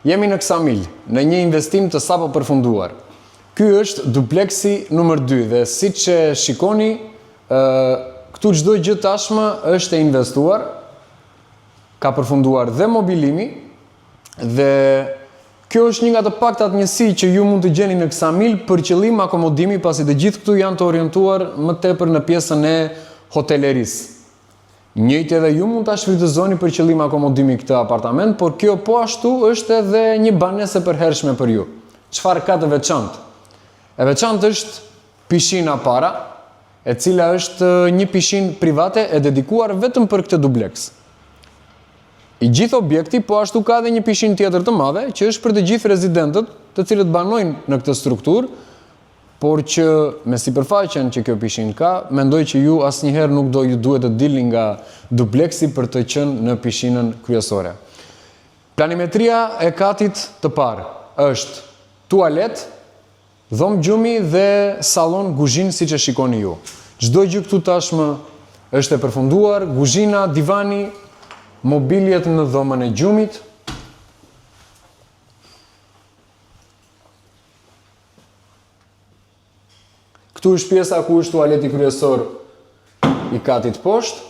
Jemi në Ksamil, në një investim të sapo përfunduar. Ky është dupleksi numër 2 dhe siç e shikoni, këtu çdo gjë tashmë është e investuar, ka përfunduar dhe mobilimi dhe kjo është një nga të paktat njësi që ju mund të gjeni në Ksamil për qëllim akomodimi, pasi të gjithë këtu janë të orientuar më tepër në pjesën e hotelerisë. Njëjtë edhe ju mund ta shfrytëzoni për qëllim akomodimi këtë apartament, por kjo po ashtu është edhe një banesë e përhershme për ju. Çfarë ka të veçantë? E veçantë është pishina para, e cila është një pishinë private e dedikuar vetëm për këtë dupleks. I gjithë objekti po ashtu ka edhe një pishinë tjetër të madhe, që është për të gjithë rezidentët, të cilët banojnë në këtë strukturë, por që me sipërfaqen që kjo pishinë ka, mendoj që ju asnjëherë nuk do ju duhet të dilni nga dupleksi për të qenë në pishinën kryesore. Planimetria e katit të parë është tualet, dhomë gjumi dhe sallon kuzhinë siç e shikoni ju. Çdo gjë këtu tashmë është e përfunduar, kuzhina, divani, mobiljet në dhomën e gjumit. Këtu është pjesa ku është tualeti kryesor i katit poshtë.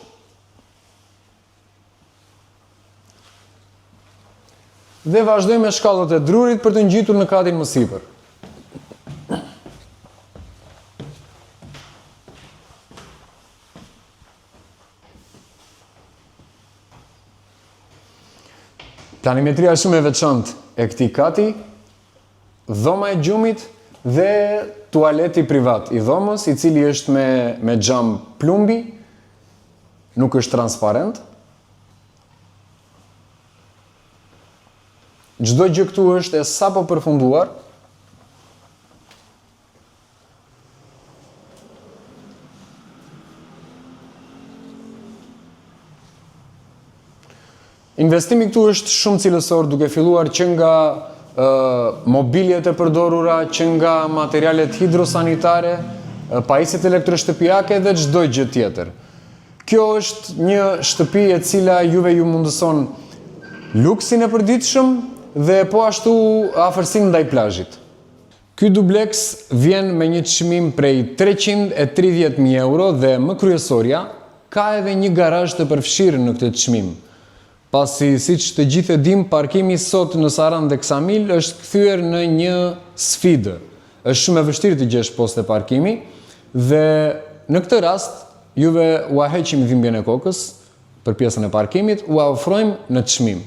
Dhe vazhdojmë me shkallët e drurit për të ngjitur në katin më sipër. Planimetria është shumë e veçantë e këtij kati, dhoma e gjumit dhe tualeti privat i dhomës, i cili është me xham plumbi, nuk është transparent. Çdo gjë këtu është e sapo përfunduar. Investimi këtu është shumë cilësor, duke filluar që nga mobiljet e përdorura, që nga materialet hidrosanitare, pajisjet elektroshtëpiake dhe çdo gjë tjetër. Kjo është një shtëpi e cila juve ju mundëson luksin e përditshëm dhe po ashtu afërsinë ndaj plazhit. Ky dupleks vjen me një çmim prej 330.000 euro dhe më kryesorja ka edhe një garazh të përfshirë në këtë çmim. Pasi siç të gjithë e dim, parkimi sot në Sarandë dhe Ksamil është kthyer në një sfidë. Është shumë e vështirë të gjesh postë parkimi dhe në këtë rast juve ua heqim dhimbjen e kokës për pjesën e parkimit, ua ofrojmë në çmim.